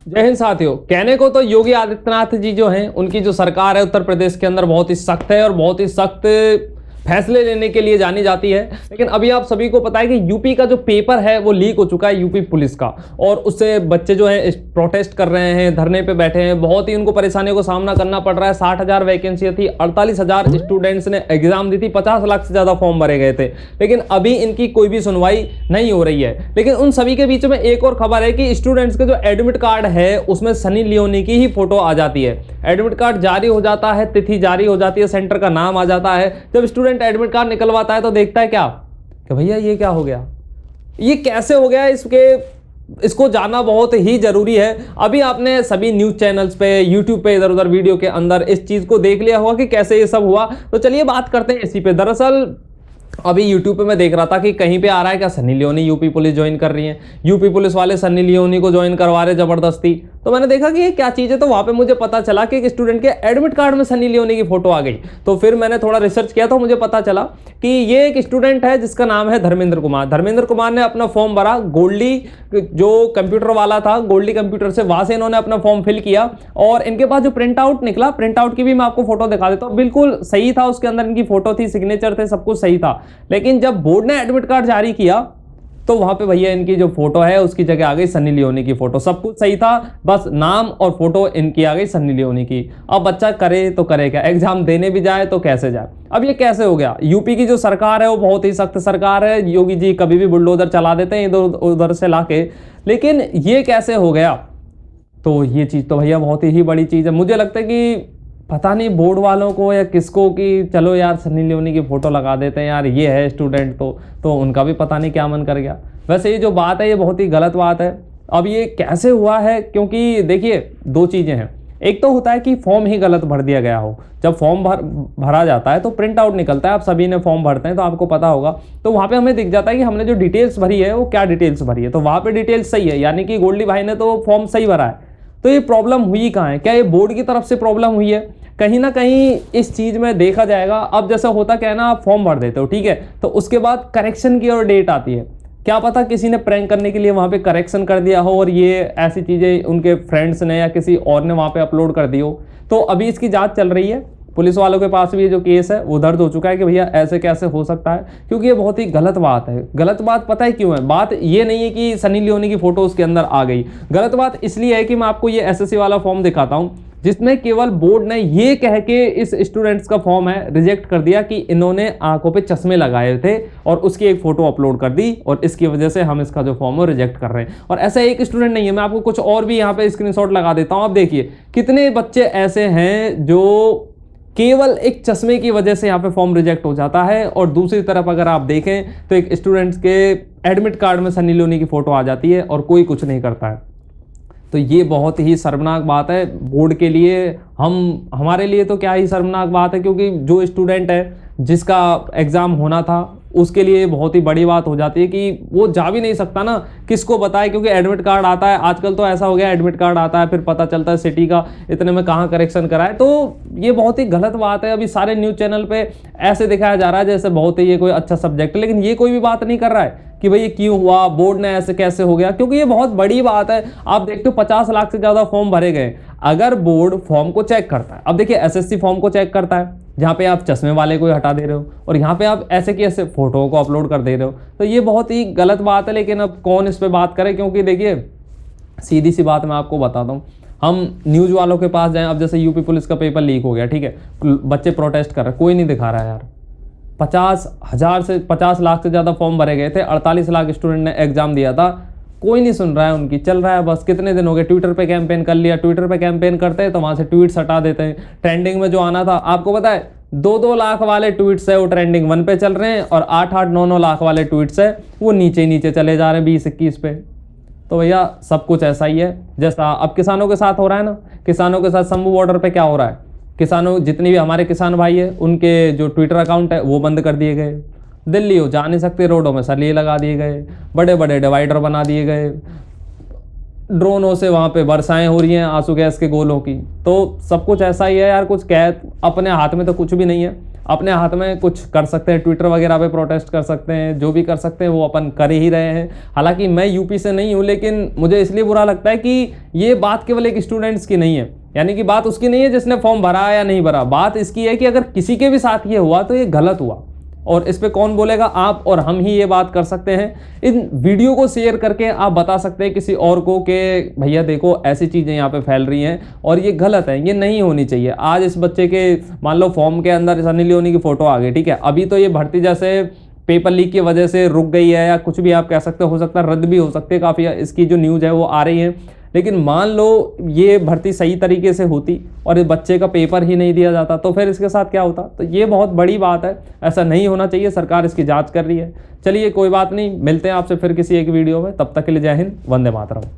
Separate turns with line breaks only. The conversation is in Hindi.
जय हिंद साथियों। कहने को तो योगी आदित्यनाथ जी जो हैं उनकी जो सरकार है उत्तर प्रदेश के अंदर बहुत ही सख्त है और बहुत ही सख्त फैसले लेने के लिए जानी जाती है। लेकिन अभी आप सभी को पता है कि यूपी का जो पेपर है वो लीक हो चुका है यूपी पुलिस का, और उससे बच्चे जो है प्रोटेस्ट कर रहे हैं, धरने पे बैठे हैं, बहुत ही उनको परेशानियों का सामना करना पड़ रहा है। 60,000 वैकेंसी थी, 48,000 स्टूडेंट्स ने एग्जाम दी थी, 50 लाख से ज्यादा फॉर्म भरे गए थे, लेकिन अभी इनकी कोई भी सुनवाई नहीं हो रही है। लेकिन उन सभी के बीच में एक और खबर है कि स्टूडेंट्स के जो एडमिट कार्ड है उसमें सनी लियोनी की ही फोटो आ जाती है। एडमिट कार्ड जारी हो जाता है, तिथि जारी हो जाती है, सेंटर का नाम आ जाता है। जब स्टूडेंट एडमिट कार्ड निकलवाता है तो देखता है क्या कि भैया ये क्या हो गया, ये कैसे हो गया, इसको जानना बहुत ही जरूरी है। अभी आपने सभी न्यूज चैनल्स पे, यूट्यूब पे, इधर उधर वीडियो के अंदर इस चीज को देख लिया होगा कि कैसे ये सब हुआ। तो चलिए बात करते हैं इसी पे। दरअसल अभी यूट्यूब पे मैं देख रहा था कि कहीं पे आ रहा है क्या Sunny Leone UP police join कर रही है, यूपी पुलिस वाले सनी लियोनी को ज्वाइन करवा रहे जबरदस्ती। तो मैंने देखा कि ये क्या चीज़ है, तो वहाँ पे मुझे पता चला कि एक स्टूडेंट के एडमिट कार्ड में सनी लियोनी की फोटो आ गई। तो फिर मैंने थोड़ा रिसर्च किया तो मुझे पता चला कि ये एक स्टूडेंट है जिसका नाम है धर्मेंद्र कुमार। धर्मेंद्र कुमार ने अपना फॉर्म भरा, गोल्डी जो कंप्यूटर वाला था, गोल्डी कंप्यूटर से, वहां से इन्होंने अपना फॉर्म फिल किया। और इनके पास जो प्रिंट आउट निकला, प्रिंट आउट की भी मैं आपको फोटो दिखा देता हूँ, बिल्कुल सही था, उसके अंदर इनकी फोटो थी, सिग्नेचर थे, सब कुछ सही था। लेकिन जब बोर्ड ने एडमिट कार्ड जारी किया तो वहां पे भैया इनकी जो फोटो है उसकी जगह आ गई सनी लियोनी की फोटो। सब कुछ सही था, बस नाम और फोटो इनकी आ गई सनी लियोनी की। अब बच्चा करे तो करे क्या, एग्जाम देने भी जाए तो कैसे जाए। अब ये कैसे हो गया। यूपी की जो सरकार है वो बहुत ही सख्त सरकार है, योगी जी कभी भी बुलडोजर चला देते हैं इधर उधर से लाके। लेकिन ये कैसे हो गया, तो ये चीज तो भैया बहुत ही बड़ी चीज है। मुझे लगता है कि पता नहीं बोर्ड वालों को या किसको कि चलो यार सनी लियोनी की फोटो लगा देते हैं यार, ये है स्टूडेंट, तो उनका भी पता नहीं क्या मन कर गया। वैसे ये जो बात है ये बहुत ही गलत बात है। अब ये कैसे हुआ है, क्योंकि देखिए दो चीज़ें हैं। एक तो होता है कि फॉर्म ही गलत भर दिया गया हो। जब फॉर्म भरा जाता है तो प्रिंट आउट निकलता है, आप सभी ने फॉर्म भरते हैं तो आपको पता होगा, तो वहाँ पे हमें दिख जाता है कि हमने जो डिटेल्स भरी है वो क्या डिटेल्स भरी है। तो वहाँ पे डिटेल्स सही है, यानी कि गोल्डी भाई ने तो फॉर्म सही भरा है। तो ये प्रॉब्लम हुई कहाँ है, क्या ये बोर्ड की तरफ से प्रॉब्लम हुई है? कहीं ना कहीं इस चीज में देखा जाएगा। अब जैसे होता क्या है ना, आप फॉर्म भर देते हो, ठीक है, तो उसके बाद करेक्शन की और डेट आती है। क्या पता किसी ने प्रैंक करने के लिए वहां पे करेक्शन कर दिया हो और ये ऐसी चीजें उनके फ्रेंड्स ने या किसी और ने वहां पे अपलोड कर दी हो। तो अभी इसकी जांच चल रही है, पुलिस वालों के पास भी ये जो केस है वो दर्ज हो चुका है कि भैया ऐसे कैसे हो सकता है, क्योंकि ये बहुत ही गलत बात है। गलत बात पता है क्यों है? बात ये नहीं है कि सनी लियोनी की फोटो उसके अंदर आ गई, गलत बात इसलिए है कि मैं आपको ये एसएससी वाला फॉर्म दिखाता हूं जिसमें केवल बोर्ड ने ये कह के इस स्टूडेंट्स का फॉर्म है रिजेक्ट कर दिया कि इन्होंने आंखों पे चश्मे लगाए थे और उसकी एक फोटो अपलोड कर दी और इसकी वजह से हम इसका जो फॉर्म है रिजेक्ट कर रहे हैं। और ऐसा एक स्टूडेंट नहीं है, मैं आपको कुछ और भी यहाँ पे स्क्रीनशॉट लगा देता हूँ। आप देखिए कितने बच्चे ऐसे हैं जो केवल एक चश्मे की वजह से यहाँ पे फॉर्म रिजेक्ट हो जाता है। और दूसरी तरफ अगर आप देखें तो एक स्टूडेंट्स के एडमिट कार्ड में सनी लियोनी की फोटो आ जाती है और कोई कुछ नहीं करता है। तो ये बहुत ही शर्मनाक बात है बोर्ड के लिए। हमारे लिए तो क्या ही शर्मनाक बात है, क्योंकि जो स्टूडेंट है जिसका एग्ज़ाम होना था उसके लिए बहुत ही बड़ी बात हो जाती है कि वो जा भी नहीं सकता ना, किसको बताए, क्योंकि एडमिट कार्ड आता है आजकल तो ऐसा हो गया, एडमिट कार्ड आता है फिर पता चलता है सिटी का इतने में कहाँ करेक्शन कराए। तो ये बहुत ही गलत बात है। अभी सारे न्यूज़ चैनल पे ऐसे दिखाया जा रहा है जैसे बहुत ही ये कोई अच्छा सब्जेक्ट है, लेकिन ये कोई भी बात नहीं कर रहा है कि भाई ये क्यों हुआ, बोर्ड ने ऐसे कैसे हो गया, क्योंकि ये बहुत बड़ी बात है। आप देखते हो 50 लाख से ज़्यादा फॉर्म भरे गए। अगर बोर्ड फॉर्म को चेक करता है, अब देखिए एसएससी फॉर्म को चेक करता है, जहाँ पे आप चश्मे वाले को हटा दे रहे हो और यहाँ पे आप ऐसे की ऐसे फोटो को अपलोड कर दे रहे हो, तो ये बहुत ही गलत बात है। लेकिन अब कौन इस पर बात करे, क्योंकि देखिए सीधी सी बात मैं आपको बताता हूँ, हम न्यूज़ वालों के पास जाएं, अब जैसे यूपी पुलिस का पेपर लीक हो गया, ठीक है, बच्चे प्रोटेस्ट कर रहे, कोई नहीं दिखा रहा है यार। 50 लाख से ज़्यादा फॉर्म भरे गए थे, 48 लाख स्टूडेंट ने एग्जाम दिया था, कोई नहीं सुन रहा है उनकी, चल रहा है बस। कितने दिन हो गए, ट्विटर पे कैंपेन कर लिया, ट्विटर पे कैंपेन करते हैं तो वहाँ से ट्वीट्स हटा देते हैं। ट्रेंडिंग में जो आना था, आपको पता है 2-2 लाख वाले ट्वीट्स है वो ट्रेंडिंग 1 पे चल रहे हैं और 8-8, 9-9 लाख वाले ट्वीट्स है वो नीचे नीचे चले जा रहे हैं 20-21 पे। तो भैया सब कुछ ऐसा ही है जैसा अब किसानों के साथ हो रहा है ना। किसानों के साथ शंभू बॉर्डर पे क्या हो रहा है, किसानों जितने भी हमारे किसान भाई है उनके जो ट्विटर अकाउंट है वो बंद कर दिए गए। दिल्ली हो जा नहीं सकते, रोडों में सरिये लगा दिए गए, बड़े बड़े डिवाइडर बना दिए गए, ड्रोनों से वहाँ पे वर्षाएं हो रही हैं आंसू गैस के गोलों की। तो सब कुछ ऐसा ही है यार, कुछ कह अपने हाथ में तो कुछ भी नहीं है। अपने हाथ में कुछ कर सकते हैं, ट्विटर वगैरह पे प्रोटेस्ट कर सकते हैं, जो भी कर सकते हैं वो अपन कर ही रहे हैं। हालांकि मैं यूपी से नहीं हूँ, लेकिन मुझे इसलिए बुरा लगता है कि ये बात केवल एक स्टूडेंट्स की नहीं है, यानी कि बात उसकी नहीं है जिसने फॉर्म भरा या नहीं भरा, बात इसकी है कि अगर किसी के भी साथ ये हुआ तो ये गलत हुआ, और इस पे कौन बोलेगा? आप और हम ही ये बात कर सकते हैं। इन वीडियो को शेयर करके आप बता सकते हैं किसी और को कि भैया देखो ऐसी चीज़ें यहाँ पे फैल रही हैं और ये गलत है, ये नहीं होनी चाहिए। आज इस बच्चे के मान लो फॉर्म के अंदर सनी लियोनी की फ़ोटो आ गई, ठीक है, अभी तो ये भर्ती जैसे पेपर लीक की वजह से रुक गई है या कुछ भी आप कह सकते हो सकता है रद्द भी हो सकती है, काफ़ी इसकी जो न्यूज़ है वो आ रही है। लेकिन मान लो ये भर्ती सही तरीके से होती और इस बच्चे का पेपर ही नहीं दिया जाता तो फिर इसके साथ क्या होता? तो ये बहुत बड़ी बात है, ऐसा नहीं होना चाहिए। सरकार इसकी जांच कर रही है। चलिए कोई बात नहीं, मिलते हैं आपसे फिर किसी एक वीडियो में, तब तक के लिए जय हिंद, वंदे मातरम।